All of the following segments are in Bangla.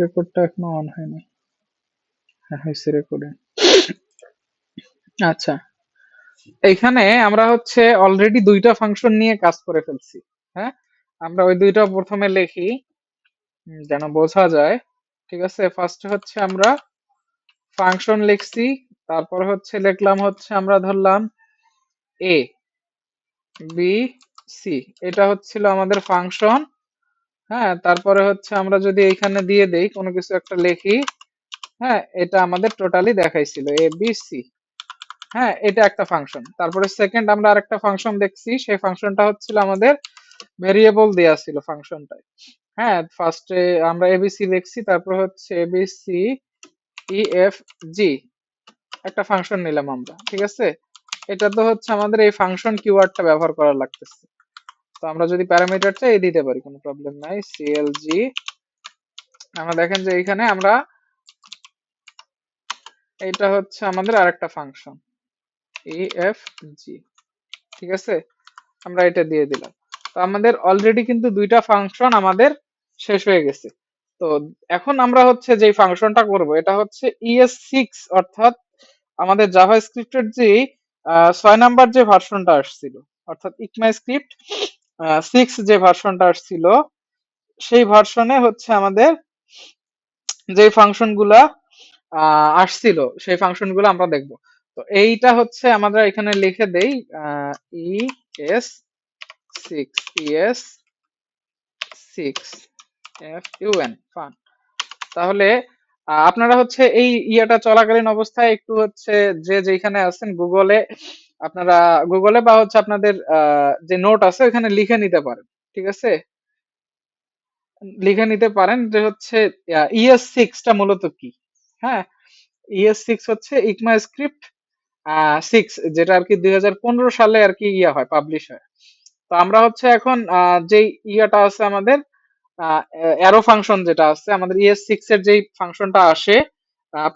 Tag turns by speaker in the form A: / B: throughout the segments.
A: রেকর্ডটা এখনো অন হয়নি। হ্যাঁ, হয়েছে রেকর্ডিং। আচ্ছা, এইখানে আমরা হচ্ছে অলরেডি দুইটা ফাংশন নিয়ে কাজ করে ফেলছি। হ্যাঁ, আমরা ওই দুইটা প্রথমে লিখি যেন বোঝা যায়। ঠিক আছে, ফার্স্ট হচ্ছে আমরা ফাংশন লিখছি, তারপর হচ্ছে লিখলাম হচ্ছে আমরা ধরলাম এ বি সি, এটা হচ্ছিল আমাদের ফাংশন। হ্যাঁ, তারপরে হচ্ছে আমরা যদি এখানে দিয়ে দেই কোনো কিছু একটা লিখি, হ্যাঁ, এটা আমাদের টোটালি দেখাইছিল এ বি সি। হ্যাঁ, এটা একটা ফাংশন। তারপরে সেকেন্ড আমরা আরেকটা ফাংশন দেখছি, সেই ফাংশনটা হচ্ছিল আমাদের ভেরিয়েবল দেয়া ছিল ফাংশনটায়। হ্যাঁ, ফার্স্টে আমরা এবিসি দেখছি, তারপর হচ্ছে এবিসি ই এফ জি একটা ফাংশন নিলাম আমরা। ঠিক আছে, এটা তো হচ্ছে আমাদের এই ফাংশন কিওয়ার্ডটা ব্যবহার করা লাগতেছে। তো আমরা যদি প্যারামিটার চাই দিতে পারি, কোনো প্রবলেম নাই। সিএলজি, আমরা দেখেন যে এখানে আমরা এটা হচ্ছে আমাদের আরেকটা ফাংশন ই এফ জি। ঠিক আছে, আমরা এটা দিয়ে দিলাম। তো আমাদের অলরেডি কিন্তু দুইটা ফাংশন আমাদের শেষ হয়ে গেছে। তো এখন আমরা হচ্ছে যে ফাংশনটা করব এটা হচ্ছে ES6, অর্থাৎ আমাদের জাভাস্ক্রিপ্টের যে 6 নাম্বার যে ভার্সনটা আসছিল, অর্থাৎ ইকমাস্ক্রিপ্ট 6 যে ভার্সনটা আসছিল, সেই ভার্সনে হচ্ছে আমাদের যে ফাংশনগুলা আসছিল সেই ফাংশনগুলো আমরা দেখব। তো এইটা হচ্ছে আমরা এখানে লিখে দেই ES6 FUN ফান। তাহলে আপনারা হচ্ছে এই ইয়াটা চলাকালীন অবস্থায় একটু হচ্ছে যে যেখানে আছেন গুগলে, আপনারা গুগলে বা হচ্ছে আপনাদের যে নোট আছে ওখানে লিখে নিতে পারেন। ঠিক আছে, লিখে নিতে পারেন যে হচ্ছে ES6টা মূলত কি। হ্যাঁ, ES6 হচ্ছে ইকমা স্ক্রিপ্ট 6, যেটা আর কি 2015 সালে আর কি ইয়া হয়, পাবলিশ হয়। তো আমরা হচ্ছে এখন যেই ইয়াটা আছে আমাদের অ্যারো ফাংশন যেটা আছে আমাদের ES6 এর যেই ফাংশনটা আসে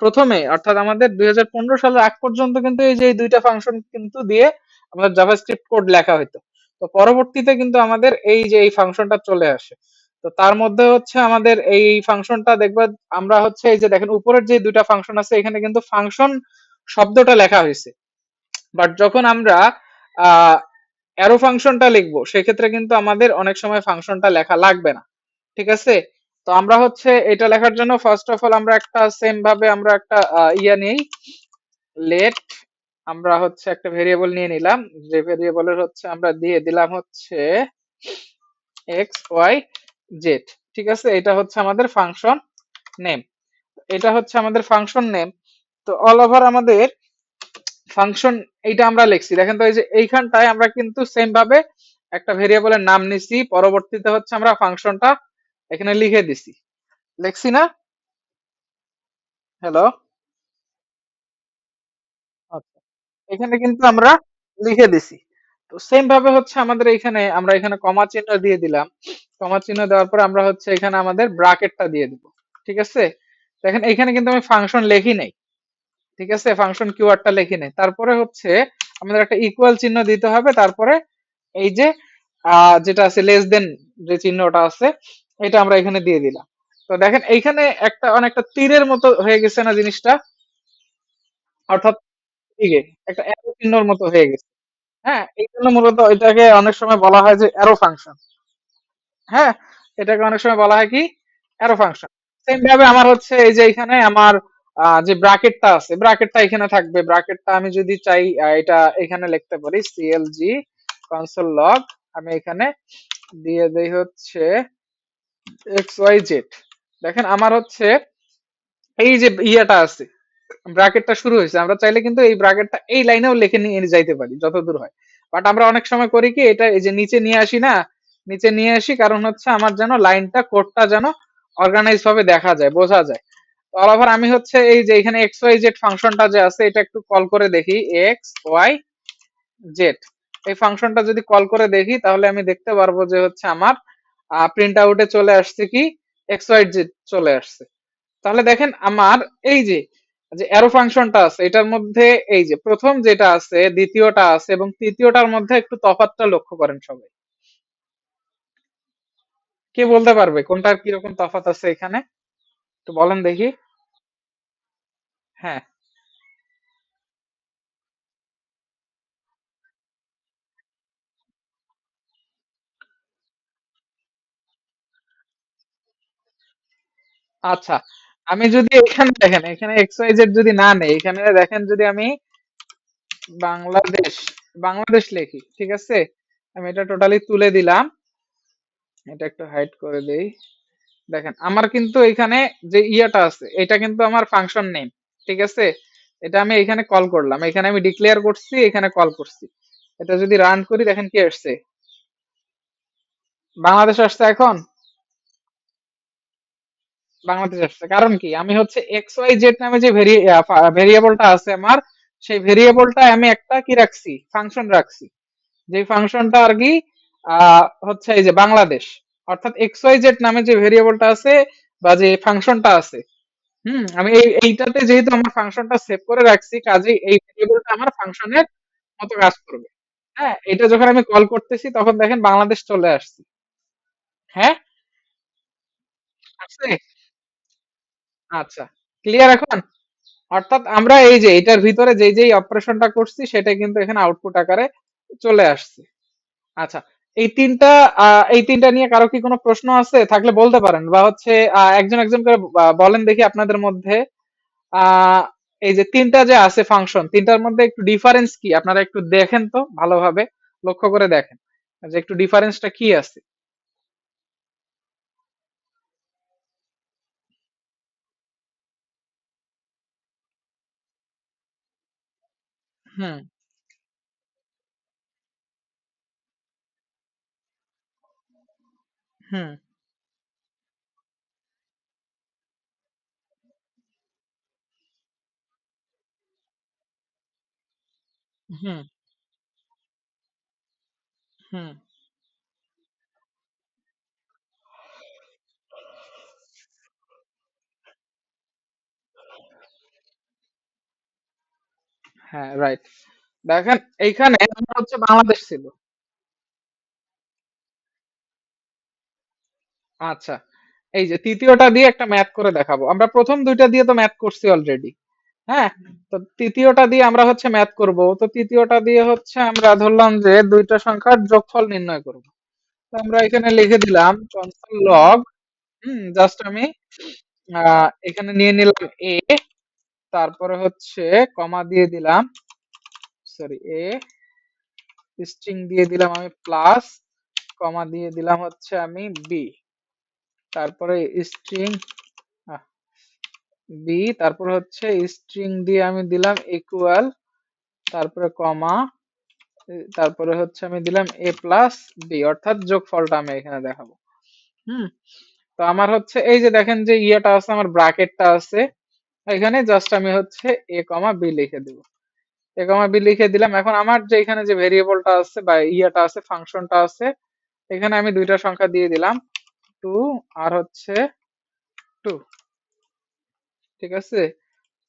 A: প্রথমে, অর্থাৎ আমাদের 2015 সালের আগ পর্যন্ত কিন্তু এই যে এই দুইটা ফাংশন কিন্তু দিয়ে আমাদের জাভাস্ক্রিপ্ট কোড লেখা হতো। তো পরবর্তীতে কিন্তু আমাদের এই যে এই ফাংশনটা চলে আসে। তো তার মধ্যে হচ্ছে আমাদের এই ফাংশনটা দেখবা, আমরা হচ্ছে এই যে দেখেন উপরের যে দুইটা ফাংশন আছে এখানে কিন্তু ফাংশন শব্দটা লেখা হয়েছে, বাট যখন আমরা অ্যারো ফাংশনটা লিখবো সেক্ষেত্রে কিন্তু আমাদের অনেক সময় ফাংশনটা লেখা লাগবে না। ঠিক আছে, তো আমরা হচ্ছে এটা লেখার জন্য ফার্স্ট অফ অল আমরা একটা সেম ভাবে আমরা একটা ইয়া নেই, লেট, আমরা হচ্ছে একটা ভেরিয়েবল নিয়ে নিলাম, যে ভেরিয়েবলের হচ্ছে আমরা দিয়ে দিলাম হচ্ছে এক্স ওয়াই জেড। ঠিক আছে, এটা হচ্ছে আমাদের ফাংশন নেম, এটা হচ্ছে আমাদের ফাংশন নেম। তো অল ওভার আমাদের ফাংশন এইটা আমরা লিখছি, দেখেন তো এই যে এইখানটায় আমরা কিন্তু সেম ভাবে একটা ভেরিয়েবলের নাম নিছি, পরবর্তীতে হচ্ছে আমরা ফাংশনটা এখানে লিখে দিছি, লিখছি না? হ্যালো, আচ্ছা, এখানে কিন্তু আমরা লিখে দিছি। তো সেম ভাবে হচ্ছে আমাদের এখানে আমরা এখানে কমা চিহ্ন দিয়ে দিলাম, কমা চিহ্ন দেওয়ার পর আমরা হচ্ছে এখানে আমাদের ব্রাকেটটা দিয়ে দিব। ঠিক আছে, দেখেন এখানে কিন্তু আমি ফাংশন লিখি নাই। ঠিক আছে, ফাংশন কিওয়ার্ডটা লিখি নাই, তারপরে হচ্ছে আমাদের একটা ইকুয়াল চিহ্ন দিতে হবে, তারপরে এই যে যেটা আছে লেস দেন যে চিহ্নটা আছে এটা আমরা এখানে দিয়ে দিলাম। তো দেখেন এইখানে একটা অনেকটা তীরের মতো হয়ে গেছে না জিনিসটা, অর্থাৎ দিকে একটা অ্যারো চিহ্নর মতো হয়ে গেছে। হ্যাঁ, এই জন্য মূলত এটাকে অনেক সময় বলা হয় যে অ্যারো ফাংশন। হ্যাঁ, এটাকে অনেক সময় বলা হয় কি অ্যারো ফাংশন। সেম ভাবে আমার হচ্ছে এই যে এখানে আমার যে ব্র্যাকেটটা আছে ব্র্যাকেটটা এখানে থাকবে, ব্র্যাকেটটা আমি যদি চাই এটা এখানে লিখতে পারি সিএলজি কনসোল লগ, আমি এখানে দিয়ে দেই হচ্ছে এক্স ওয়াই জেড। দেখেন আমার হচ্ছে এই যে ইয়াটা আছে ব্র্যাকেটটা শুরু হয়েছে, আমরা চাইলে কিন্তু এই ব্র্যাকেটটা এই লাইনেও লিখে নিয়ে যাইতে পারি যতদূর হয়। বাট আমরা অনেক সময় করি কি এটা এই যে নিচে নিয়ে আসি না, নিচে নিয়ে আসি কারণ হচ্ছে আমার যেন লাইনটা কোডটা যেন অর্গানাইজ ভাবে দেখা যায়, বোঝা যায়। অল ওভার আমি হচ্ছে এই যে এখানে এক্স ওয়াই জেড ফাংশনটা যে আছে এটা একটু কল করে দেখি, এক্স ওয়াই জেড এই ফাংশনটা যদি কল করে দেখি তাহলে আমি দেখতে পারবো যে হচ্ছে আমার প্রিন্ট আউটে চলে আসছে কি এক্স ওয়াই জেড চলে আসছে। তাহলে দেখেন আমার এই যে যে অ্যারো ফাংশনটা আছে এটার মধ্যে এই যে প্রথম যেটা আছে দ্বিতীয়টা আছে এবং তৃতীয়টার মধ্যে একটু তফাৎটা লক্ষ্য করেন সবাই, কে বলতে পারবে কোনটার কিরকম তফাৎ আছে এখানে? তো বলেন দেখি। হ্যাঁ। আচ্ছা, আমি যদি এখানে দেখেন, এখানে এক্স ওয়াই জেড যদি না নেই, এখানে দেখেন যদি আমি বাংলাদেশ, বাংলাদেশ লিখি, ঠিক আছে, আমি এটা টোটালি তুলে দিলাম, এটা একটু হাইড করে দেই। দেখেন আমার কিন্তু এখানে যে ইয়াটা আছে এটা কিন্তু আমার ফাংশন নেম, ঠিক আছে, এটা আমি এখানে কল করলাম, এখানে আমি ডিক্লেয়ার করছি, এখানে কল করছি, এটা যদি রান করি দেখেন কি আসছে, বাংলাদেশ আসছে এখন, বাংলাদেশ আসছে। কারণ কি, আমি হচ্ছে এক্স ওয়াই জেড নামে যে ভেরিয়েবলটা আছে আমার, সেই ভেরিয়েবলটা আমি একটা কি রাখছি, ফাংশন রাখছি, যে ফাংশনটা আর কি হচ্ছে এই যে বাংলাদেশ, অর্থাৎ এক্স ওয়াই জেড নামে যে ভেরিয়েবলটা আছে বা যে ফাংশনটা আছে, আমি এইটাতে যেহেতু আমার ফাংশনটা সেভ করে রাখছি, কাজেই এই ভেরিয়েবলটা আমার ফাংশনের মতো কাজ করবে। হ্যাঁ, এটা যখন আমি কল করতেছি তখন দেখেন বাংলাদেশ চলে আসছে। হ্যাঁ, আসছে। আচ্ছা, ক্লিয়ার এখন? অর্থাৎ আমরা এই যে এটার ভিতরে যেই যেই অপারেশনটা করছি সেটা কিন্তু এখানে আউটপুট আকারে চলে আসছে। আচ্ছা, এই তিনটা এই তিনটা নিয়ে কারো কি কোনো প্রশ্ন আছে, থাকলে বলতে পারেন, বা হচ্ছে একজন একজন করে বলেন দেখি আপনাদের মধ্যে। আহ এই যে তিনটা যে আছে ফাংশন, তিনটার মধ্যে একটু ডিফারেন্স কি আপনারা একটু দেখেন তো, ভালোভাবে লক্ষ্য করে দেখেন যে একটু ডিফারেন্সটা কি আছে। হুম। হুম। হুম। হুম। হ্যাঁ, রাইট। দেখেন এইখানে আমার হচ্ছে বাংলাদেশ ছিল। আচ্ছা, এই যে তৃতীয়টা দিয়ে একটা ম্যাথ করে দেখাবো, আমরা প্রথম দুইটা দিয়ে তো ম্যাথ করছি অলরেডি। হ্যাঁ, তো তৃতীয়টা দিয়ে আমরা হচ্ছে ম্যাথ করব, তো তৃতীয়টা দিয়ে হচ্ছে আমরা ধরলাম যে দুইটা সংখ্যার যোগফল নির্ণয় করব। তো আমরা এখানে লিখে দিলাম কনসোল লগ, জাস্ট আমি এখানে নিয়ে নিলাম এ, তারপরে হচ্ছে কমা দিয়ে দিলাম, সরি, স্ট্রিং দিয়ে দিলাম আমি প্লাস, কমা দিয়ে দিলাম হচ্ছে আমি বি, তারপরে স্ট্রিং বি, তারপর হচ্ছে স্ট্রিং দিয়ে আমি দিলাম ইকুয়াল, তারপরে কমা, তারপরে হচ্ছে আমি দিলাম এ প্লাস বি, অর্থাৎ যোগফলটা আমি এখানে দেখাবো। হুম। তো আমার হচ্ছে এই যে দেখেন যে ইয়েটা আছে, আমার ব্র্যাকেটটা আছে, এখানে জাস্ট আমি হচ্ছে এ কমা বি লিখে দিব, এ কমা বি লিখে দিলাম। এখন আমার যে এখানে যে ভেরিয়েবলটা আছে বা ইয়েটা আছে, ফাংশনটা আছে, এখানে আমি দুইটা সংখ্যা দিয়ে দিলাম, টু আর হচ্ছে টু, ঠিক আছে,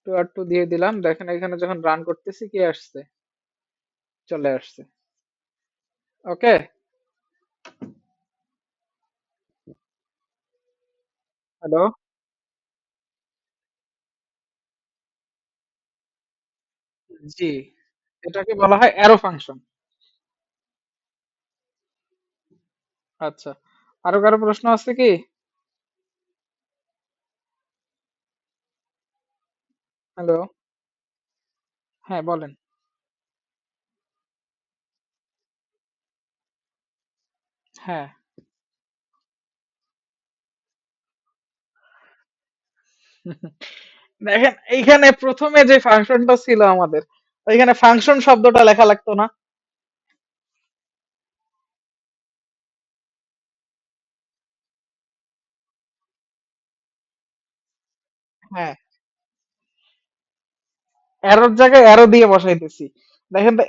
A: টু আর টু দিয়ে দিলাম। দেখেন এখানে যখন রান করতেছি কি আসছে, চলে আসছে। ওকে। হ্যালো। জি, এটাকে বলা হয় অ্যারো ফাংশন। আচ্ছা, আরো কারো প্রশ্ন আছে কি? হ্যালো। হ্যাঁ, বলেন। হ্যাঁ। দেখেন এইখানে প্রথমে যে ফাংশনটা ছিল আমাদের, ওইখানে ফাংশন শব্দটা লেখা লাগতো না? হ্যাঁ, অ্যারোর জায়গায় অ্যারো দিয়ে বসাইতেছি। দেখেন তো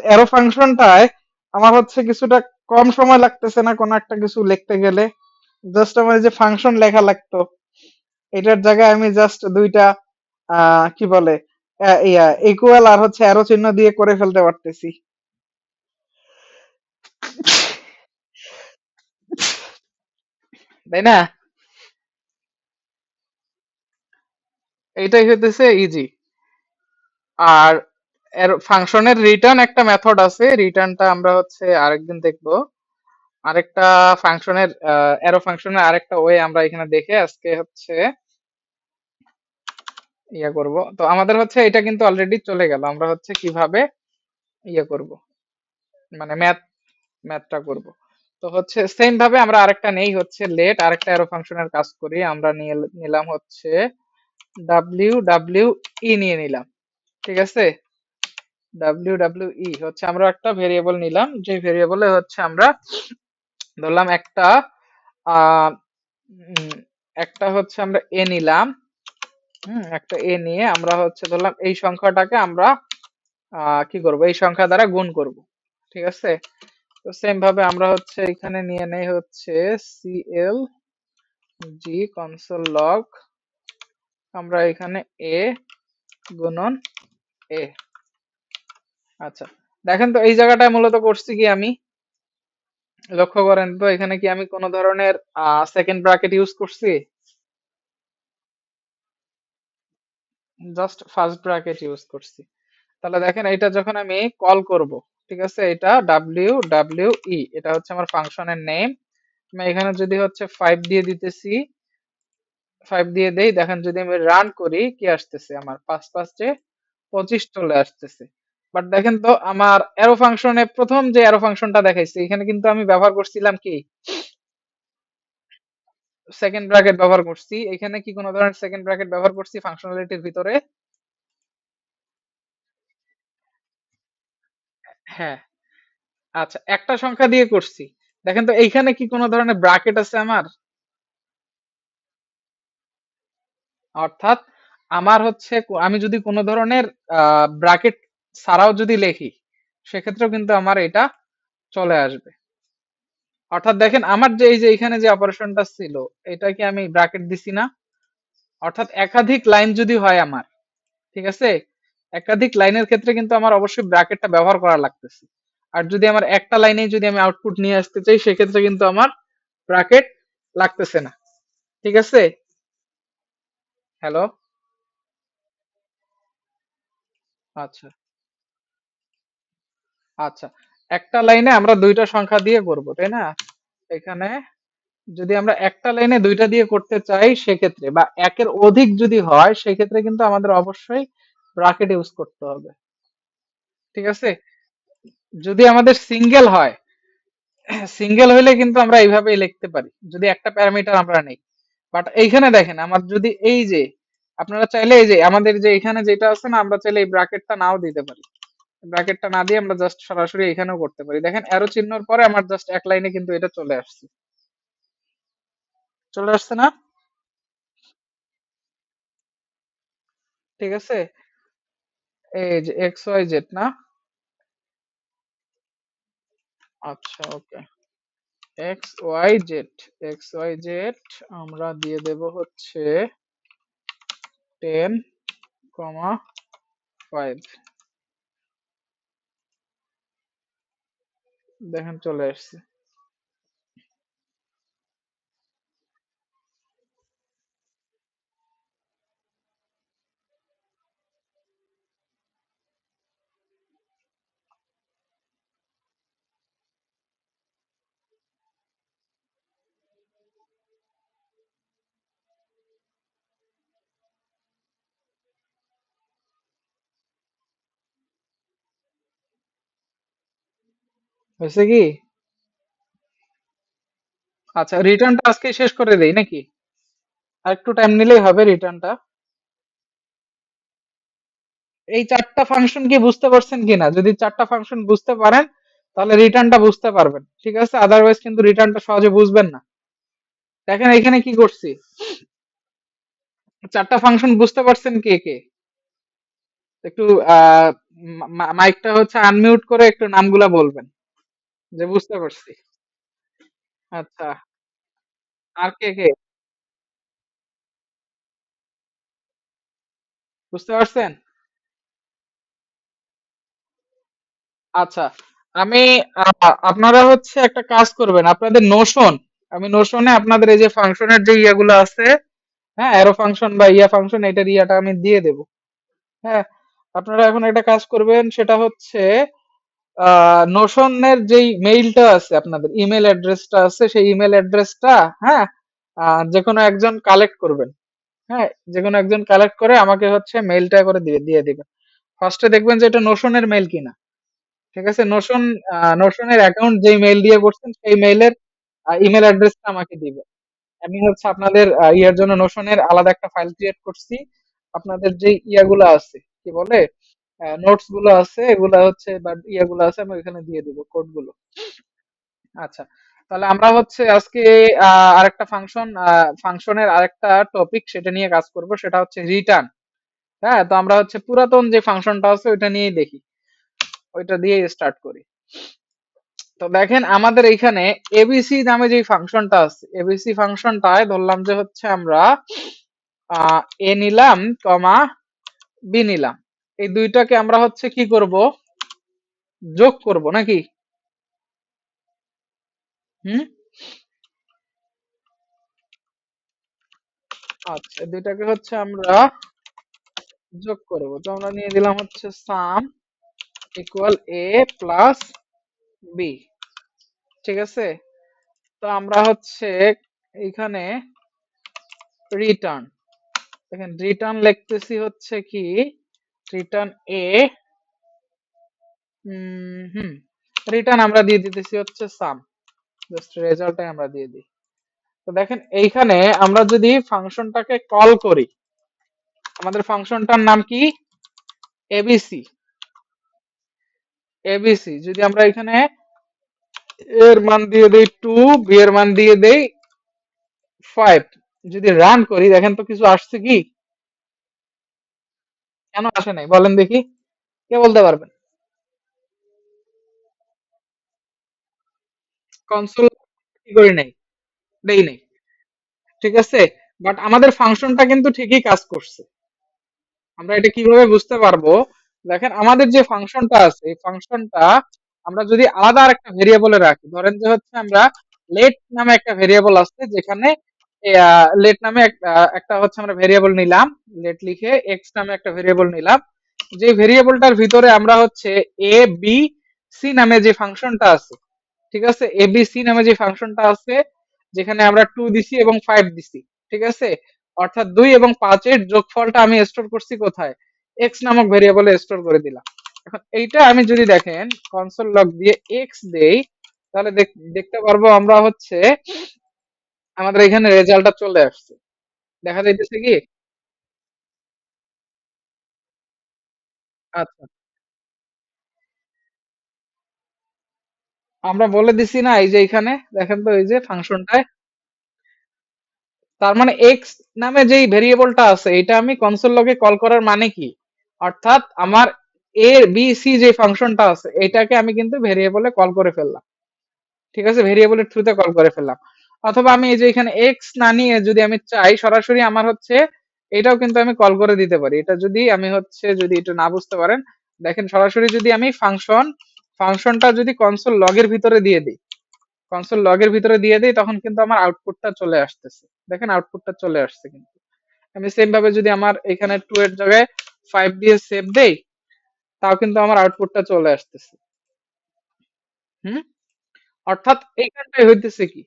A: অ্যারো ফাংশনটায় আমার হচ্ছে কিছুটা কম সময় লাগতেছে না কোনো একটা কিছু লিখতে গেলে, জাস্ট আমার যে ফাংশন লেখা লাগতো, এটার জায়গায় আমি জাস্ট দুইটা কি বলে, ইয়া ইকুয়াল আর হচ্ছে অ্যারো চিহ্ন দিয়ে করে ফেলতে পারতেছি। তাই না? এইটাই হইতেছে ইজি। আর এর ফাংশনের রিটার্ন একটা মেথড আছে, রিটার্নটা আমরা হচ্ছে আরেকদিন দেখবো। আরেকটা ফাংশনের অ্যারো ফাংশনের আরেকটা ওয়ে আমরা এখানে দেখে আজকে হচ্ছে ইয়া করব। তো আমাদের হচ্ছে এটা কিন্তু অলরেডি চলে গেল, আমরা হচ্ছে কিভাবে ইয়ে করব, মানে ম্যাথটা করব। তো হচ্ছে সেম ভাবে আমরা আরেকটা নেই হচ্ছে লেট, আরেকটা অ্যারো ফাংশনের কাজ করি। আমরা নিয়ে নিলাম হচ্ছে ডাব্লিউ নিয়ে নিলাম, ঠিক আছে। হচ্ছে আমরা একটা ভেরিয়েবল নিলাম, যে ভেরিয়েবলে হচ্ছে আমরা ধরলাম একটা আহ একটা হচ্ছে আমরা এ নিলাম। একটা এ নিয়ে আমরা হচ্ছে ধরলাম এই সংখ্যাটাকে আমরা কি করব, এই সংখ্যা দ্বারা গুণ করব, ঠিক আছে। তো সেম ভাবে আমরা হচ্ছে এখানে নিয়ে নেই হচ্ছে সিএল জি কনসোল লগ, আমরা এখানে এ গুণন এ। আচ্ছা, দেখেন তো এই জায়গাটায় মূলত করছি কি আমি, লক্ষ্য করেন তো এখানে কি আমি কোনো ধরনের সেকেন্ড ব্র্যাকেট ইউজ করছি? জাস্ট ফার্স্ট ব্র্যাকেট ইউজ করছি। তাহলে দেখেন এটা যখন আমি কল করব, ঠিক আছে, এটা এটা হচ্ছে আমার ফাংশনের নেম। আমি এখানে যদি হচ্ছে 5 দিয়ে দিতেছি, 5 দিয়ে দেই, দেখেন যদি আমি রান করি কি আসতেছে, আমার 5 5 25 চলে আসতেছে। বাট দেখেন তো আমার অ্যারো ফাংশনে প্রথম যে অ্যারো ফাংশনটা দেখাইছে এখানে কিন্তু আমি ব্যবহার করছিলাম কি, সেকেন্ড ব্র্যাকেট ব্যবহার করছি। এখানে কি কোনো ধরনের সেকেন্ড ব্র্যাকেট ব্যবহার করছি ফাংশনালিটির ভিতরে? হ্যাঁ। আচ্ছা, একটা সংখ্যা দিয়ে করছি। দেখেন তো এইখানে কি কোনো ধরনের ব্র্যাকেট আছে আমার? অর্থাৎ আমার হচ্ছে আমি যদি কোনো ধরনের ব্র্যাকেট ছাড়াও যদি লিখি সেক্ষেত্রেও কিন্তু আমার এটা চলে আসবে। অর্থাৎ দেখেন আমার যে এই যে এখানে যে অপারেশনটা ছিল এটা কি আমি ব্র্যাকেট দিছি না? অর্থাৎ একাধিক লাইন যদি হয় আমার, ঠিক আছে, একাধিক লাইনের ক্ষেত্রে কিন্তু আমার অবশ্যই ব্র্যাকেটটা ব্যবহার করা লাগতেছে। আর যদি আমার একটা লাইনে যদি আমি আউটপুট নিয়ে আসতে চাই সেক্ষেত্রে কিন্তু আমার ব্র্যাকেট লাগতেছে না, ঠিক আছে। হ্যালো। আচ্ছা আচ্ছা, একটা লাইনে আমরা দুইটা সংখ্যা দিয়ে করব, তাই না? এখানে যদি আমরা একটা লাইনে দুইটা দিয়ে করতে চাই সেক্ষেত্রে, বা একের অধিক যদি হয় সেক্ষেত্রে কিন্তু আমাদের অবশ্যই ব্র্যাকেট ইউজ করতে হবে, ঠিক আছে। যদি আমাদের সিঙ্গেল হয়, সিঙ্গেল হইলে কিন্তু আমরা এইভাবেই লিখতে পারি যদি একটা প্যারামিটার আমরা নেই। বাট এইখানে দেখেন আমার যদি এই যে, আপনারা চাইলে এই যে আমাদের যে এখানে যেটা আছে না, আমরা চাইলে এই ব্র্যাকেটটা নাও দিতে পারি। ব্র্যাকেটটা না দিয়ে আমরা জাস্ট সরাসরি এখানেও করতে পারি। দেখেন অ্যারো চিহ্নর পরে আমার জাস্ট এক লাইনে কিন্তু এটা চলে আসছে, চলে আসছে না? ঠিক আছে, এই যে এক্স ওয়াই জেড না। আচ্ছা ওকে, এক্স ওয়াই জেড, আমরা দিয়ে দেব হচ্ছে 10,5। দেখেন চলে আসছে। হয়েছে কি? আচ্ছা, রিটার্নটা আজকে শেষ করে দেই নাকি? আর একটু টাইম নিলেই হবে রিটার্নটা। এই চারটা ফাংশন কি বুঝতে পারছেন কিনা? যদি চারটা ফাংশন বুঝতে পারেন তাহলে রিটার্নটা বুঝতে পারবেন, ঠিক আছে। আদারওয়াইজ কিন্তু রিটার্নটা সহজে বুঝবেন না। দেখেন এখানে কি করছি, চারটা ফাংশন বুঝতে পারছেন কে কে? একটু আহ মাইকটা হচ্ছে আনমিউট করে একটু নামগুলা বলবেন যে বুঝতে পারছি। আচ্ছা, আর কে কে বুঝতে পারছেন? আচ্ছা, আমি আপনারা হচ্ছে একটা কাজ করবেন, আপনাদের নোশন, আমি নোশনে আপনাদের এই যে ফাংশনের যে ইয়েগুলো আছে, হ্যাঁ, অ্যারো ফাংশন বা ইয়া ফাংশন, এটার ইয়াটা আমি দিয়ে দেব। হ্যাঁ, আপনারা এখন একটা কাজ করবেন, সেটা হচ্ছে নোশনের যেই মেইলটা আছে, আপনাদের ইমেল অ্যাড্রেসটা আছে, সেই ইমেল অ্যাড্রেসটা, হ্যাঁ, যে কোনো একজন কালেক্ট করবেন। হ্যাঁ, যে কোনো একজন কালেক্ট করে আমাকে হচ্ছে মেইলটা করে দিয়ে দিয়ে দিবেন। ফার্স্টে দেখবেন যে এটা নোশনের মেইল কিনা। ঠিক আছে, নোশনের অ্যাকাউন্ট যেই মেইল দিয়ে করছেন সেই মেইলের ইমেল অ্যাড্রেসটা আমাকে দিবেন। আমি হচ্ছে আপনাদের ইয়ার জন্য নোশনের আলাদা একটা ফাইল ক্রিয়েট করছি। আপনাদের যে ইয়াগুলো আছে, কি বলে, নোটস গুলো আছে, এগুলা হচ্ছে বা ইয়াগুলো আছে, আমি ওইখানে দিয়ে দিব কোড গুলো। আচ্ছা, তাহলে আমরা হচ্ছে আজকে আরেকটা ফাংশনের আরেকটা টপিক সেটা নিয়ে কাজ করব, সেটা হচ্ছে রিটার্ন। হ্যাঁ, তো আমরা হচ্ছে পুরাতন যে ফাংশনটা আছে ওইটা নিয়েই দেখি, ওইটা দিয়ে স্টার্ট করি। তো দেখেন আমাদের এইখানে এবিসি নামে যে ফাংশনটা আছে, এবিসি ফাংশনটায় ধরলাম যে হচ্ছে আমরা এ নিলাম, কমা বি নিলাম, এই দুইটাকে আমরা হচ্ছে কি করব, যোগ করব নাকি? হুম। আচ্ছা, এই দুইটাকে হচ্ছে আমরা যোগ করব, তো আমরা নিয়ে দিলাম হচ্ছে সাম ইকুয়াল এ প্লাস বি। ঠিক আছে, তো আমরা হচ্ছে এইখানে রিটার্ন, দেখেন রিটার্ন লিখতেছি হচ্ছে কি, রিটার্ন এ, হুম, রিটার্ন আমরা দিয়ে দিতেছি হচ্ছে সাম, জাস্ট রেজাল্টটাই আমরা দিয়ে দিই। তো দেখেন এইখানে আমরা যদি ফাংশনটাকে কল করি, আমাদের ফাংশনটার নাম কি, এবিসি। এবিসি যদি আমরা এখানে এর মান দিয়ে দেই 2, বি এর মান দিয়ে দেই 5, যদি রান করি দেখেন তো কিছু আসছে কি? কেন আসে নাই বলেন দেখি, কে বলতে পারবেন? কনসোল কি করি নাই, দেই নাই। ঠিক আছে, বাট আমাদের ফাংশনটা কিন্তু ঠিকই কাজ করছে। আমরা এটা কিভাবে বুঝতে পারবো, দেখেন আমাদের যে ফাংশনটা আছে এই ফাংশনটা আমরা যদি আলাদা আরেকটা ভেরিয়েবলে রাখি, ধরেন যে হচ্ছে আমরা লেট নামে একটা ভেরিয়েবল আছে, যেখানে লেট নামে একটা হচ্ছে আমরা ভেরিয়েবল নিলাম, লেট লিখে এক্স নামে একটা ভেরিয়েবল নিলাম, যে ভেরিয়েবলটার ভিতরে আমরা হচ্ছে এ বি সি নামে যে ফাংশনটা আছে, ঠিক আছে, এবিসি নামে যে ফাংশনটা আছে, যেখানে আমরা 2 দিছি এবং 5 দিছি। ঠিক আছে, অর্থাৎ 2 এবং 5 এর যোগফলটা আমি স্টোর করছি কোথায়, এক্স নামক ভেরিয়েবলে স্টোর করে দিলাম। এখন এইটা আমি যদি দেখেন কনসোল লগ দিয়ে এক্স দেই, তাহলে দেখতে পারবো আমরা হচ্ছে আমাদের এখানে রেজাল্টটা চলে আসছে, দেখা যাইতেছে কি। আচ্ছা, আমরা বলে দিছি না, এই যে এখানে দেখেন তো, এই যে ফাংশনটায়, তার মানে এক্স নামে যেই ভেরিয়েবলটা আছে এটা আমি কনসোল লগে কল করার মানে কি, অর্থাৎ আমার এ বি সি যে ফাংশনটা আছে এটাকে আমি কিন্তু ভেরিয়েবলে কল করে ফেললাম। ঠিক আছে, ভেরিয়েবলের থ্রুতে কল করে ফেললাম। অথবা আমি এই যে এখানে এক্স না নিয়ে যদি আমি চাই সরাসরি আমার হচ্ছে এটাও কিন্তু আমি কল করে দিতে পারি। এটা যদি আমি হচ্ছে, যদি এটা না বুঝতে পারেন, দেখেন সরাসরি যদি আমি ফাংশনটা যদি কনসোল লগের ভিতরে দিয়ে দিই, কনসোল লগের ভিতরে দিয়ে দিই, তখন কিন্তু আমার আউটপুটটা চলে আসতেছে। দেখেন আউটপুটটা চলে আসছে কিন্তু। আমি সেম ভাবে যদি আমার এখানে 2 এর জায়গায় 5 দিয়ে সেভ দেই, তাও কিন্তু আমার আউটপুটটা চলে আসতেছে। হুম, অর্থাৎ এইখানটায় হইতেছে কি,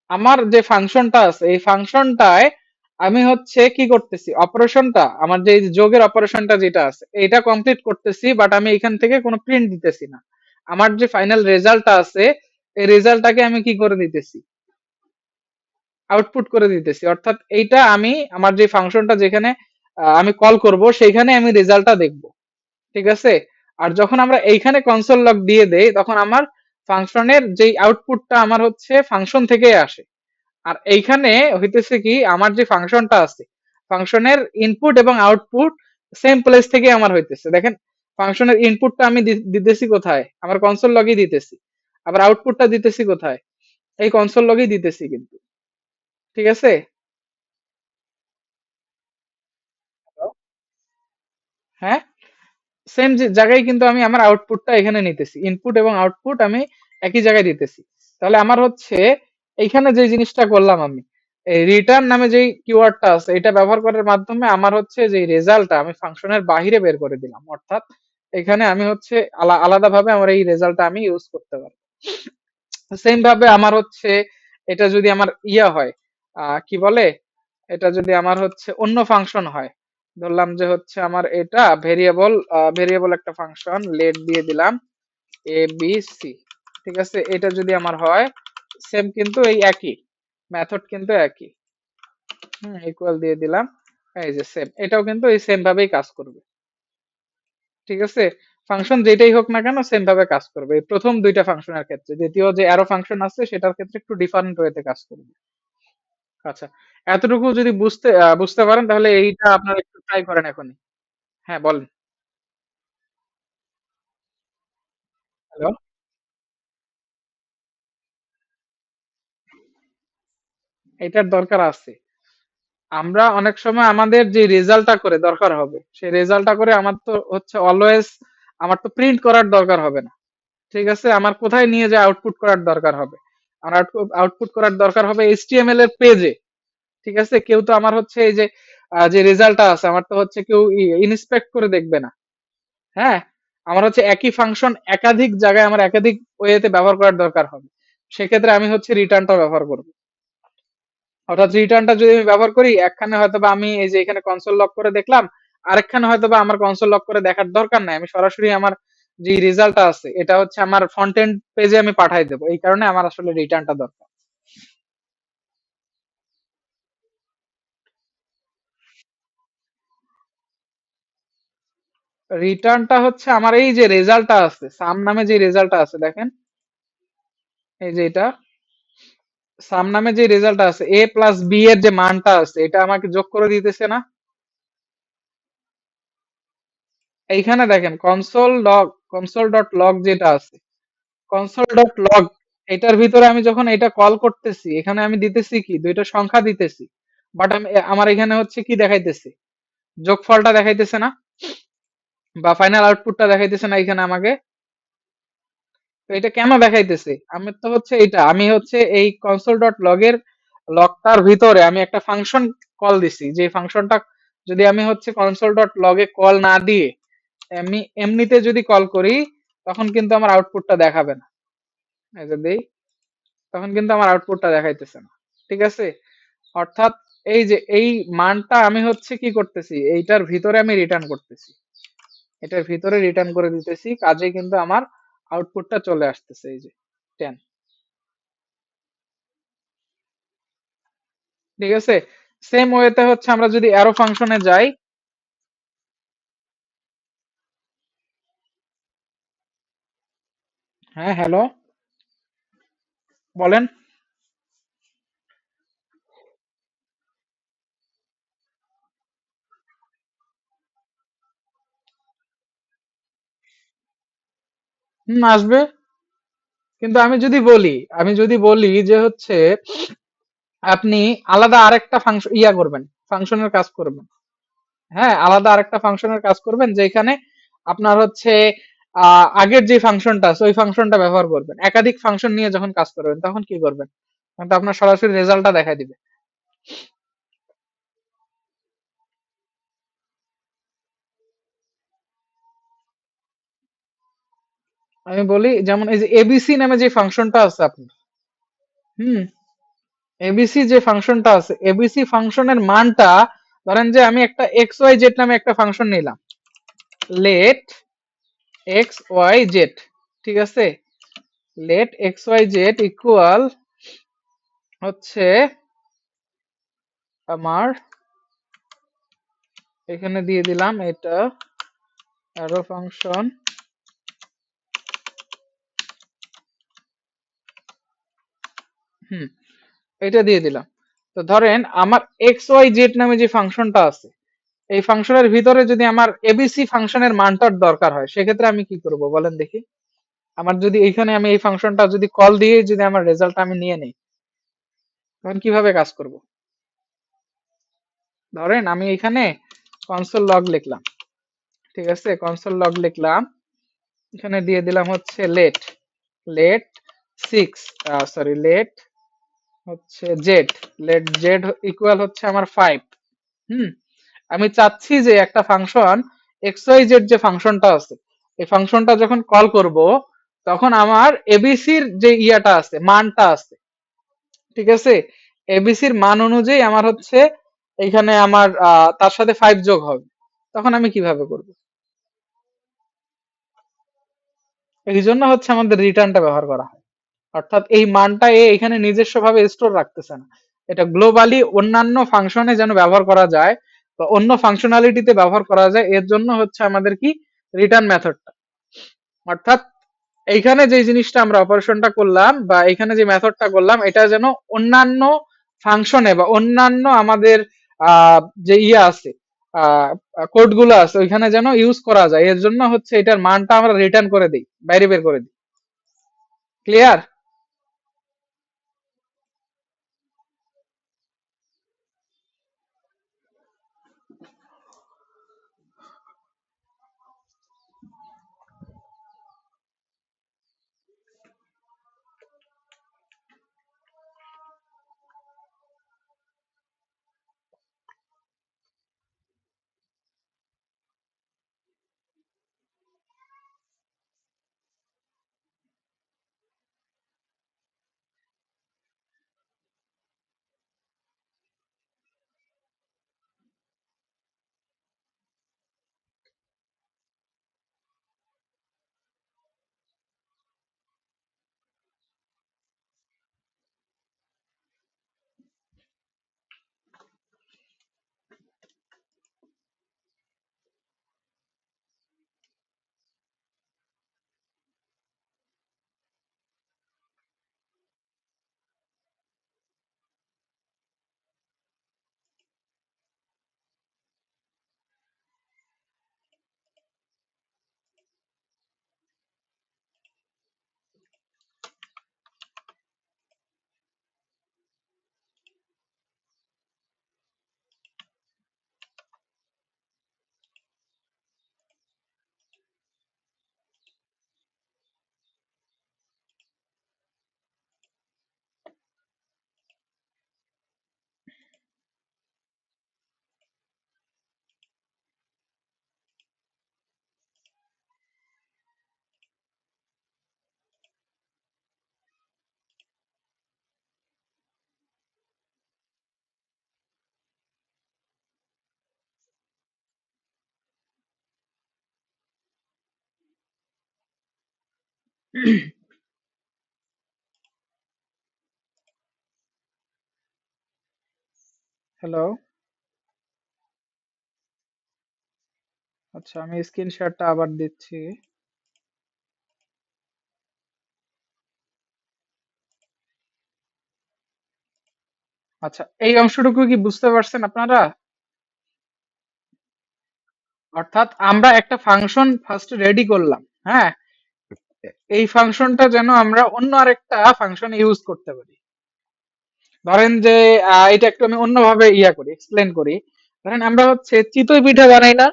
A: আমার যে ফাংশনটা আছে এই ফাংশনটায় আমি হচ্ছে কি করতেছি, অপারেশনটা আমার যে এই যে যোগের অপারেশনটা যেটা আছে এটা কমপ্লিট করতেছি, বাট আমি এখান থেকে কোনো প্রিন্ট দিতেছি না। আমার যে ফাইনাল রেজাল্টটা আছে এই রেজাল্টটাকে আমি কি করে দিতেছি, আউটপুট করে দিতেছি। অর্থাৎ এইটা আমি আমার যে ফাংশনটা যেখানে আমি কল করব সেইখানে আমি রেজাল্টটা দেখব। ঠিক আছে, আর যখন আমরা এইখানে কনসোল লগ দিয়ে দেই তখন আমার ফাংশনের যেই আউটপুটটা আমার হচ্ছে ফাংশন থেকেই আসে। আর এইখানে হইতেছে কি, আমার যে ফাংশনটা আছে ফাংশনের ইনপুট এবং আউটপুট সেম প্লেস থেকে আমার হইতেছে। দেখেন ফাংশনের ইনপুটটা আমি দিতেছি কোথায়, আমার কনসোল লগই দিতেছি, আবার আউটপুটটা দিতেছি কোথায়, এই কনসোল লগই দিতেছি কিন্তু। ঠিক আছে, হ্যাঁ, সেম জায়গায় কিন্তু আমি আমার আউটপুটটা এখানে নিতেছি, ইনপুট এবং আউটপুট আমি একই জায়গায় দিতেছি। তাহলে আমার হচ্ছে এইখানে যে জিনিসটা করলাম আমি, এই রিটার্ন নামে যে কিওয়ার্ডটা আছে এটা ব্যবহার করার মাধ্যমে আমার হচ্ছে যে রেজাল্টটা আমি ফাংশনের বাইরে বের করে দিলাম, অর্থাৎ এখানে আমি হচ্ছে আলাদাভাবে আমার এই রেজাল্টটা আমি ইউজ করতে পারি। সেম ভাবে আমার হচ্ছে এটা যদি আমার ইয়া হয়, কি বলে, এটা যদি আমার হচ্ছে অন্য ফাংশন হয়, ধরলাম যে হচ্ছে আমার এটা ভেরিয়েবল একটা ফাংশন লেট দিয়ে দিলাম এ বি সি, ঠিক আছে, এটা যদি আমার হয় সেম কিন্তু এই একই মেথড কিন্তু একই, ইকুয়াল দিয়ে দিলাম, এই যে সেম, এটাও কিন্তু এই সেম ভাবেই কাজ করবে, ঠিক আছে। ফাংশন যেটাই হোক না কেন সেম ভাবে কাজ করবে এই প্রথম দুইটা ফাংশনের ক্ষেত্রে, দ্বিতীয় যে অ্যারো ফাংশন আছে সেটার ক্ষেত্রে একটু ডিফারেন্ট ওয়েতে কাজ করবে। আচ্ছা, এতটুকু যদি বুঝতে পারেন তাহলে এইটা আপনারা একটু ট্রাই করেন এখনই। হ্যাঁ বলেন। হ্যালো। এটার দরকার আছে। আমরা অনেক সময় আমাদের যে রেজাল্টটা করে দরকার হবে সেই রেজাল্টটা করে আমার তো হচ্ছে অলওয়েজ আমার তো প্রিন্ট করার দরকার হবে না, ঠিক আছে, আমার কোথায় নিয়ে যায় আউটপুট করার দরকার হবে, আমার আউটপুট করার দরকার হবে এইচটিএমএল এর পেজে, ঠিক আছে। কেউ তো আমার হচ্ছে এই যে যে রেজাল্টটা আছে আমার তো হচ্ছে কেউ ইন্সপেক্ট করে দেখবে না, হ্যাঁ, আমার হচ্ছে একই ফাংশন একাধিক জায়গায় আমার একাধিক ওয়েতে ব্যবহার করার দরকার হবে, সেক্ষেত্রে আমি হচ্ছে রিটার্নটা ব্যবহার করব। অর্থাৎ রিটার্নটা যদি আমি ব্যবহার করি একখানে হয়তো বা আমি এই যে এখানে কনসোল লক করে দেখলাম, আরেকখানে হয়তো বা আমার কনসোল লক করে দেখার দরকার নাই, আমি সরাসরি আমার যে রেজাল্টটা আছে এটা হচ্ছে আমার ফ্রন্ট এন্ড পেজে আমি পাঠাই দেবো, এই কারণে আমার আসলে রিটার্নটা দরকার। রিটার্নটা হচ্ছে আমার এই যে রেজাল্টটা আছে সাম নামে যে রেজাল্টটা আছে দেখেন, এই যে এটা সাম নামে যে রেজাল্টটা আছে এ প্লাস বি এর যে মানটা আছে এটা আমাকে যোগ করে দিতেছে না, এইখানে দেখেন কনসোল ডট লগ যেটা আছে, কনসোল ডট লগ এটার ভিতরে আমি যখন এটা কল করতেছি এখানে আমি দিতেছি কি দুইটা সংখ্যা দিতেছি, বাট আমি আমার এখানে হচ্ছে কি দেখাইতেছে, যোগফলটা দেখাইতেছে না, বা ফাইনাল আউটপুটটা দেখাইতেছে না এখানে আমাকে। তো এটা কেন দেখাইতেছে, আমি তো হচ্ছে এটা আমি হচ্ছে এই কনসোল ডট লগের লগটার ভিতরে আমি একটা ফাংশন কল দিছি, যে ফাংশনটা যদি আমি হচ্ছে কনসোল ডট লগে কল না দিয়ে এমনি এমনিতে যদি কল করি তখন কিন্তু আমার আউটপুটটা দেখাবে না, এই যে দেই তখন কিন্তু আমার আউটপুটটা দেখাইতেছে না, ঠিক আছে। অর্থাৎ এই যে এই মানটা আমি হচ্ছে কি করতেছি এইটার ভিতরে আমি রিটার্ন করতেছি, এটার ভিতরে রিটার্ন করে দিতেছি, কাজে কিন্তু আমার আউটপুটটা চলে আসতেছে এই যে 10, ঠিক আছে। সেম ওয়েতে হচ্ছে আমরা যদি অ্যারো ফাংশনে যাই, হ্যাঁ হ্যালো, বলেন। আসবে, কিন্তু আমি যদি বলি যে হচ্ছে আপনি আলাদা আরেকটা ফাংশন করবেন, ফাংশনের কাজ করবেন, হ্যাঁ আলাদা আরেকটা ফাংশনের কাজ করবেন যেখানে আপনার হচ্ছে আগের যে ফাংশনটা আছে ওই ফাংশনটা ব্যবহার করবেন, একাধিক ফাংশন নিয়ে যখন কাজ করবেন তখন কি করবেন, তখন তো আপনার সরাসরি রেজাল্টটা দেখাই দিবে। আমি বলি যেমন এই যে এবিসি নামে যে ফাংশনটা আছে আপনার, হুম, এবিসি যে ফাংশনটা আছে এবিসি ফাংশনের মানটা, ধরেন যে আমি একটা এক্স ওয়াই জেড নামে একটা ফাংশন নিলাম, লেট এক্স ওয়াই জেড, ঠিক আছে, let X Y Z equal হচ্ছে আমার এখানে দিয়ে দিলাম এটা অ্যারো ফাংশন, হুম, এটা দিয়ে দিলাম। তো ধরেন আমার এক্স ওয়াই জেড নামে যে ফাংশনটা আছে এই ফাংশনের ভিতরে যদি আমার এবিসি ফাংশনের মানটার দরকার হয় সেক্ষেত্রে আমি কি করব বলেন দেখি, আমার যদি এইখানে আমি এই ফাংশনটা যদি কল দিয়ে যদি আমার রেজাল্টটা আমি নিয়ে নেই তখন কিভাবে কাজ করব। ধরেন আমি এখানে কনসোল লগ লিখলাম, ঠিক আছে, কনসোল লগ লিখলাম, এখানে দিয়ে দিলাম হচ্ছে লেট লেট 6, সরি লেট হচ্ছে জেড, লেট জেড ইকুয়াল হচ্ছে আমার 5। হুম, আমি চাচ্ছি যে একটা ফাংশন এক্স ওয়াই জেড যে ফাংশনটা আছে, এই ফাংশনটা যখন কল করব তখন আমার এবিসির যে ইয়াটা আছে, মানটা আছে, ঠিক আছে, এবিসির মান অনুযায়ী আমার হচ্ছে এইখানে আমার তার সাথে 5 যোগ হবে। তখন আমি কিভাবে করব? এই জন্য হচ্ছে আমাদের রিটার্নটা ব্যবহার করা হয়। অর্থাৎ এই মানটা এ এখানে নিজস্ব ভাবে স্টোর রাখতেছে না, এটা গ্লোবালি অন্যান্য ফাংশনে যেন ব্যবহার করা যায় বা অন্য ফাংশনালিটিতে ব্যবহার করা যায়, এর জন্য হচ্ছে আমাদের কি রিটার্ন মেথডটা। অর্থাৎ এইখানে যে জিনিসটা আমরা অপারেশনটা করলাম বা এখানে যে মেথডটা করলাম, এটা যেন অন্যান্য ফাংশনে বা অন্যান্য আমাদের যে ইয়ে আছে, কোড গুলো আছে ওইখানে যেন ইউজ করা যায়, এর জন্য হচ্ছে এটার মানটা আমরা রিটার্ন করে দিই, বাইরে বের করে দিই। ক্লিয়ার? হ্যালো। আচ্ছা, আমি স্ক্রিন শেয়ারটা আবার দিচ্ছি। আচ্ছা, এই অংশটুকু কি বুঝতে পারছেন আপনারা? অর্থাৎ আমরা একটা ফাংশন ফার্স্ট রেডি করলাম, হ্যাঁ, এই ফাংশনটা যেন আমরা অন্য আরেকটা ফাংশন ইউজ করতে পারি। ধরেন যে এটা একটু আমি অন্যভাবে ইয়া করি, এক্সপ্লেন করি। ধরেন আমরা হচ্ছে চিতই পিঠা বানাই না?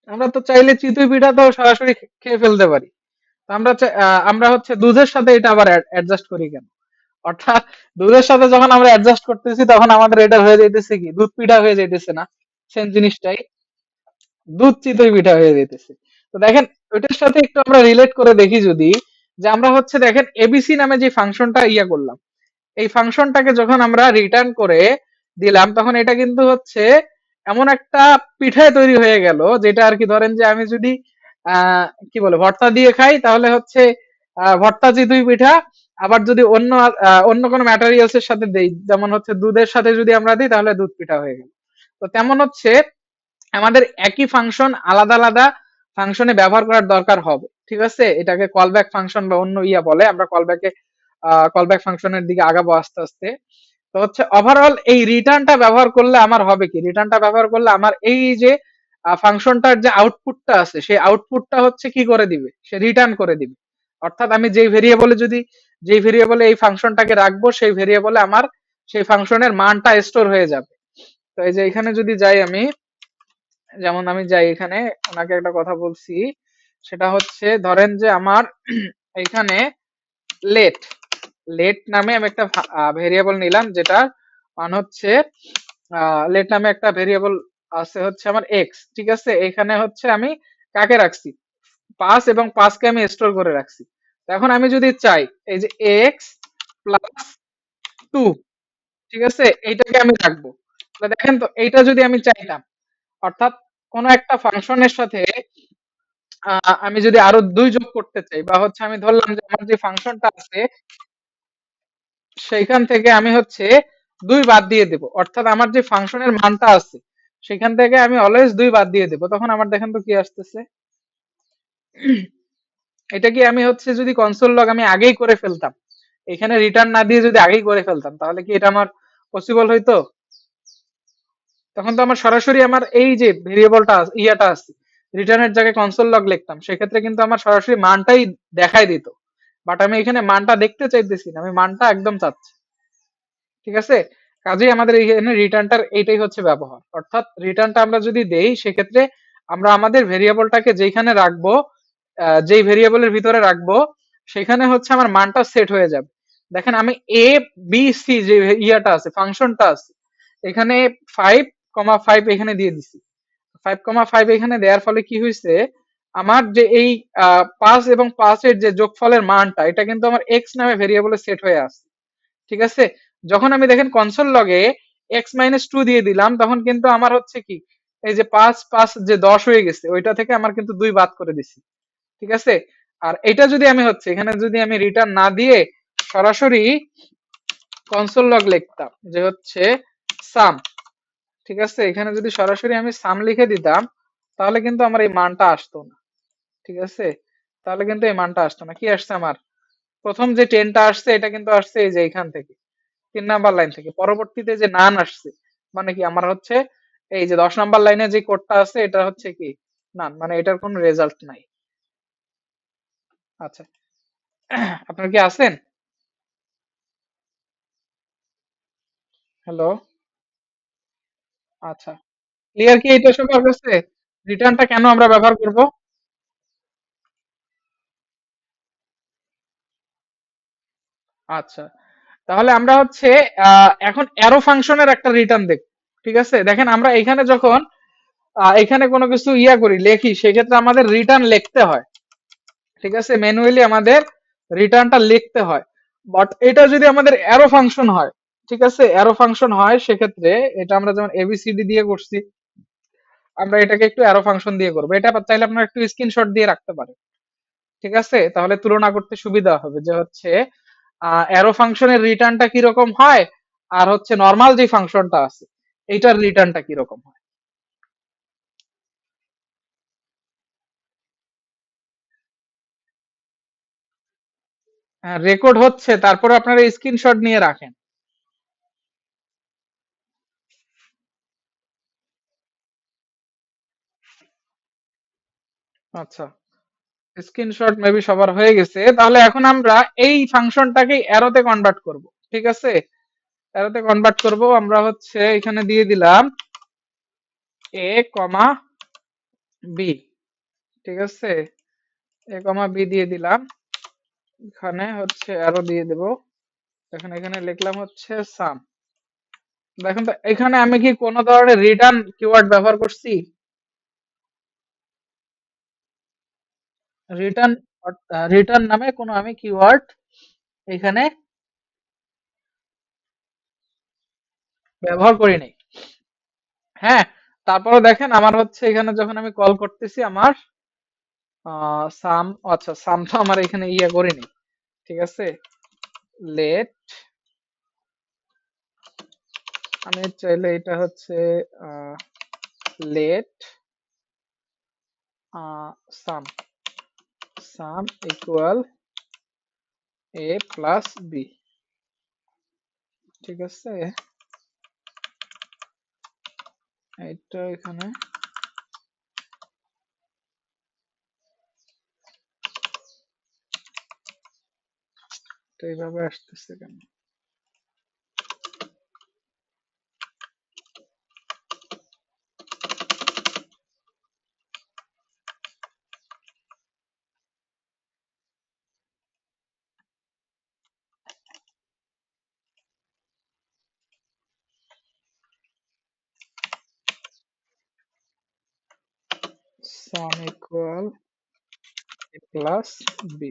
A: আমরা তো চাইলে চিতই পিঠা তো সরাসরি খেয়ে ফেলতে পারি। তো আমরা হচ্ছে দুধের সাথে এটা আবার অ্যাডজাস্ট করি কেন? অর্থাৎ দুধের সাথে যখন আমরা অ্যাডজাস্ট করতেছি তখন আমাদের এটা হয়ে যাইতেছে কি, দুধ পিঠা হয়ে যাইতেছে না? সেম জিনিসটাই, দুধ চিতই পিঠা হয়ে যাইতেছে। তো দেখেন, ওইটার সাথে একটু আমরা রিলেট করে দেখি যদি, যে আমরা হচ্ছে দেখেন এবিসি নামে যে ফাংশনটা ইয়া করলাম, এই ফাংশনটাকে যখন আমরা রিটার্ন করে দিলাম তখন এটা কিন্তু হচ্ছে এমন একটা পিঠায় তৈরি হয়ে গেল, যেটা আর কি ধরেন যে আমি যদি কি বলে ভর্তা দিয়ে খাই তাহলে হচ্ছে ভর্তা চিতই পিঠা। আবার যদি অন্য কোনো ম্যাটেরিয়ালস এর সাথে দেই, যেমন হচ্ছে দুধের সাথে যদি আমরা দিই তাহলে দুধ পিঠা হয়ে গেল। তো তেমন হচ্ছে আমাদের একই ফাংশন আলাদা আলাদা ফাংশনে ব্যবহার করার দরকার হবে, ঠিক আছে? এটাকে কলব্যাক ফাংশন বা অন্য ইয়া বলে, আমরা কলব্যাক ফাংশনের দিকে আগাবো আস্তে আস্তে। তো হচ্ছে ওভারঅল এই রিটার্নটা ব্যবহার করলে আমার হবে কি, রিটার্নটা ব্যবহার করলে আমার এই যে ফাংশনটার যে আউটপুটটা আছে সেই আউটপুটটা হচ্ছে কি করে দিবে, সে রিটার্ন করে দিবে। অর্থাৎ আমি যেই ভেরিয়েবলে এই ফাংশনটাকে রাখবো সেই ভেরিয়েবলে আমার সেই ফাংশনের মানটা স্টোর হয়ে যাবে। তো এই যে এখানে যদি যাই আমি, যেমন আমি যাই এখানে, ওনাকে একটা কথা বলছি, সেটা হচ্ছে ধরেন যে আমার এইখানে লেট লেট নামে আমি একটা ভেরিয়েবল নিলাম, যেটা মান হচ্ছে লেট নামে একটা ভেরিয়েবল আছে হচ্ছে আমার এক্স। ঠিক আছে, এখানে হচ্ছে আমি কাকে রাখছি, পাস, এবং পাসকে আমি স্টোর করে রাখছি। তো এখন আমি যদি চাই এই যে এক্স প্লাস টু, ঠিক আছে, এইটাকে আমি রাখবো। তাহলে দেখেন তো, এইটা যদি আমি চাইতাম, অর্থাৎ কোন একটা ফাংশনের সাথে আমি যদি আরো দুই যোগ করতে চাই, বা হচ্ছে আমি ধরলাম যে আমার যে ফাংশনটা আছে সেইখান থেকে আমি হচ্ছে দুই বাদ দিয়ে দেব, অর্থাৎ আমার যে ফাংশনের মানটা আছে সেখান থেকে আমি অলওয়েজ দুই বাদ দিয়ে দেব, তখন আমার দেখেন তো কি আসতেছে। এটা কি আমি হচ্ছে যদি কনসোল লগ আমি আগেই করে ফেলতাম, এখানে রিটার্ন না দিয়ে যদি আগেই করে ফেলতাম, তাহলে কি এটা আমার পসিবল হইতো? তখন তো আমার সরাসরি আমার এই যে ভেরিয়েবলটা ইয়াটা আছে, রিটার্নের জায়গায় কনসোল লগ লিখতাম, সেক্ষেত্রে কিন্তু আমার সরাসরি মানটাই দেখাই দিত। বাট আমি এখানে মানটা দেখতে চাইতেছি না, আমি মানটা একদম চাচ্ছি। ঠিক আছে, কাজেই আমাদের এখানে রিটার্নটার এইটাই হচ্ছে ব্যবহার, অর্থাৎ রিটার্নটা আমরা যদি দেই সেক্ষেত্রে আমরা আমাদের ভেরিয়েবলটাকে যেখানে রাখবো, যেই ভেরিয়েবলের ভিতরে রাখবো, সেখানে হচ্ছে আমার মানটা সেট হয়ে যাবে। দেখেন আমি এ বি সি যে ইয়াটা আছে, ফাংশনটা আছে, এখানে 5,5 এখানে দিয়ে দিছি। 5,5 এখানে দেওয়ার ফলে কি হয়েছে, আমার যে এই 5 এবং 5 এর যে যোগফলের মানটা, এটা কিন্তু আমার এক্স নামে ভেরিয়েবলে সেট হয়ে আছে। ঠিক আছে, যখন আমি দেখেন কনসোল লগে x-2 দিয়ে দিলাম, তখন কিন্তু আমার হচ্ছে কি, এই যে 5 5 যে 10 হয়ে গেছে, ওইটা থেকে আমার কিন্তু 2 বাদ করে দিছি। ঠিক আছে, আর এটা যদি আমি হচ্ছে এখানে যদি আমি রিটার্ন না দিয়ে সরাসরি কনসোল লগ লিখতাম যে হচ্ছে সাম, ঠিক আছে, এখানে যদি সরাসরি আমি সাম লিখে দিতাম, তাহলে কিন্তু আমার এই মানটা আসতো না। ঠিক আছে, তাহলে কিন্তু এই মানটা আসতো না। কি আসছে আমার, প্রথম যে 10টা আসছে এটা কিন্তু আসছে এই যে এখান থেকে, 3 নাম্বার লাইন থেকে। পরবর্তীতে যে নান আসছে, মানে কি আমার হচ্ছে এই যে 10 নাম্বার লাইনে যে কোডটা আছে এটা হচ্ছে কি নান, মানে এটার কোনো রেজাল্ট নাই। আচ্ছা, আপনার কি আছেন? হ্যালো, আচ্ছা, ক্লিয়ার কি এটা সবার কাছে, রিটার্নটা কেন আমরা ব্যবহার করব? আচ্ছা, তাহলে আমরা হচ্ছে এখন অ্যারো ফাংশনের একটা রিটার্ন দেখ। ঠিক আছে, দেখেন আমরা এখানে যখন এখানে কোনো কিছু ইয়া করি, লেখি, সেক্ষেত্রে আমাদের রিটার্ন লিখতে হয়। ঠিক আছে, ম্যানুয়ালি আমাদের রিটার্নটা লিখতে হয়। বাট এটা যদি আমাদের অ্যারো ফাংশন হয়, ঠিক আছে, অ্যারো ফাংশন হয়, সেক্ষেত্রে এটা আমরা যেমন এবিসিডি দিয়ে করছি, আমরা এটাকে একটু অ্যারো ফাংশন দিয়ে করবো। এটা চাইলে আপনারা একটু স্ক্রিনশট দিয়ে রাখতে পারেন। ঠিক আছে, তাহলে তুলনা করতে সুবিধা হবে যে হচ্ছে অ্যারো ফাংশনের রিটার্নটা কিরকম হয়, আর হচ্ছে নর্মাল যে ফাংশনটা আছে এইটার রিটার্নটা কিরকম হয়। রেকর্ড হচ্ছে, তারপরে আপনারা স্ক্রিনশট নিয়ে রাখেন। আচ্ছা, স্ক্রিনশট মেবি সবার হয়ে গেছে, তাহলে এখন আমরা এই ফাংশনটাকে অ্যারোতে কনভার্ট করব। ঠিক আছে, অ্যারোতে কনভার্ট করব, আমরা হচ্ছে এখানে দিয়ে দিলাম এ কমা বি। ঠিক আছে, এ কমা বি দিয়ে দিলাম, এখানে হচ্ছে অ্যারো দিয়ে দেব, এখন এখানে লিখলাম হচ্ছে সাম। দেখুন তো, এখানে আমি কি কোনো ধরনের রিটার্ন কিওয়ার্ড ব্যবহার করছি? রিটার্ন, রিটার্ন নামে কোনো আমি কিওয়ার্ড এখানে ব্যবহার করিনি। হ্যাঁ, তারপরে দেখেন আমার হচ্ছে এখানে যখন আমি কল করতেছি আমার সাম, আচ্ছা সাম তো আমার এখানে ইয়ে করিনি। ঠিক আছে, লেট, আমি চাইলে এটা হচ্ছে লেট সাম, সাম ইকুয়াল এ প্লাস বি। ঠিক আছে, এটা এখানে, তো এইভাবে আসতেছে কেন? সম ইকুয়াল এ প্লাস বি।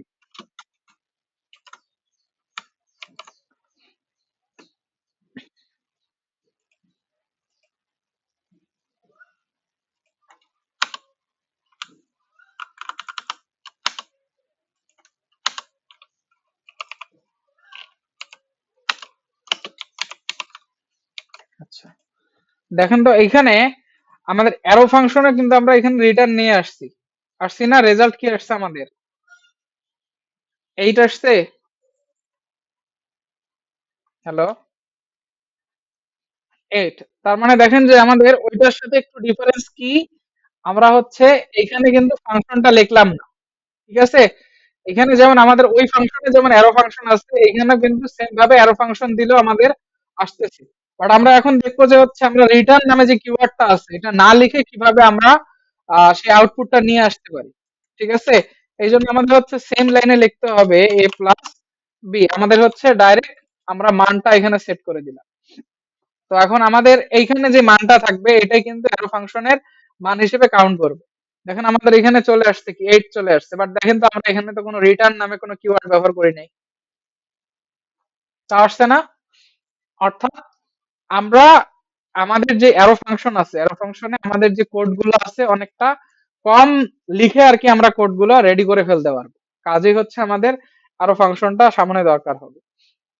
A: আচ্ছা, দেখেন তো এইখানে আমাদের অ্যারো ফাংশনে কিন্তু আমরা এখানে রিটার্ন নিয়ে আসছি, আসছি না? রেজাল্ট কি আসছে আমাদের? 8 আসছে। হ্যালো, 8। তার মানে দেখেন যে আমাদের ওইটার সাথে একটু ডিফারেন্স কি, আমরা হচ্ছে এখানে কিন্তু ফাংশনটা লিখলাম না। ঠিক আছে, এখানে যেমন আমাদের ওই ফাংশনে যেমন অ্যারো ফাংশন আছে, এখানে কিন্তু সেম ভাবে অ্যারো ফাংশন দিলেও আমাদের আসতেছে। বাট আমরা এখন দেখবো যে হচ্ছে আমরা রিটার্ন নামে যে কিওয়ার্ডটা আছে এটা না লিখে কিভাবে আমরা সেই আউটপুটটা নিয়ে আসতে পারি। ঠিক আছে, এই জন্য আমাদের হচ্ছে সেম লাইনে লিখতে হবে এ প্লাস বি, আমাদের হচ্ছে ডাইরেক্ট আমরা মানটা এখানে সেট করে দিলাম। তো এখন আমাদের এইখানে যে মানটা থাকবে এটাই কিন্তু অ্যারো ফাংশনের মান হিসেবে কাউন্ট করবে। দেখেন আমাদের এখানে চলে আসছে কি 8 চলে আসছে, বাট দেখেন তো আমরা এখানে তো কোনো রিটার্ন নামে কোনো কিওয়ার্ড ব্যবহার করি নাই, তা আসছে না? অর্থাৎ আমরা আমাদের যে অ্যারো ফাংশন আছে, অ্যারো ফাংশনে আমাদের যে কোড গুলো আছে অনেকটা কম লিখে আর কি আমরা কোড গুলো রেডি করে ফেলতে পারবো। কাজেই হচ্ছে আমাদের আরো ফাংশনটা সামনে দরকার হবে।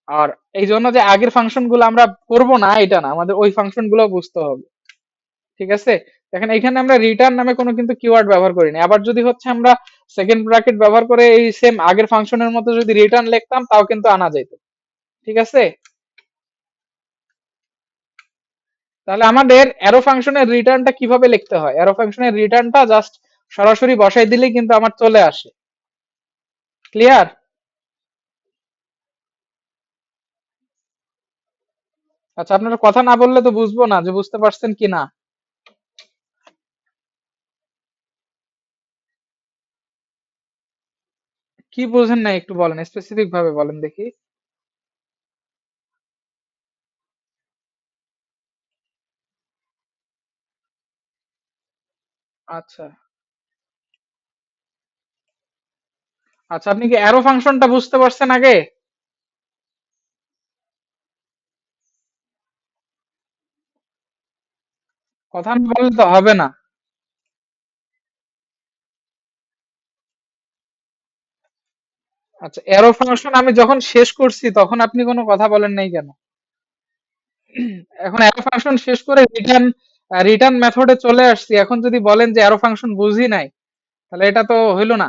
A: আর এই জন্য যে আগের ফাংশন গুলো আমরা করব না এটা না, আমাদের ওই ফাংশন গুলো বুঝতে হবে। ঠিক আছে, দেখেন এখানে আমরা রিটার্ন নামে কোনো কিন্তু কিওয়ার্ড ব্যবহার করিনি। আবার যদি হচ্ছে আমরা সেকেন্ড ব্র্যাকেট ব্যবহার করে এই সেম আগের ফাংশনের মতো যদি রিটার্ন লিখতাম তাও কিন্তু আনা যেত। ঠিক আছে, তাহলে আমাদের অ্যারো ফাংশনের রিটার্নটা কিভাবে লিখতে হয়? অ্যারো ফাংশনের রিটার্নটা জাস্ট সরাসরি বসাই দিলেই কিন্তু আমার চলে আসে। ক্লিয়ার? আচ্ছা, আপনারা কথা না বললে তো বুঝবো না যে বুঝতে পারছেন কি না। কি বুঝেন না একটু বলেন, স্পেসিফিক ভাবে বলেন দেখি। আচ্ছা, আচ্ছা, আপনি কি অ্যারো ফাংশনটা বুঝতে পারছেন আগে? কথা না বললে তো হবে না। আচ্ছা, অ্যারো ফাংশন আমি যখন শেষ করছি তখন আপনি কোনো কথা বলেন নাই কেন? এখন অ্যারো ফাংশন শেষ করে রিটার্ন মেথডে চলে আসছি, এখন যদি বলেন যে অ্যারো ফাংশন বুঝি নাই, তাহলে এটা তো হইলো না।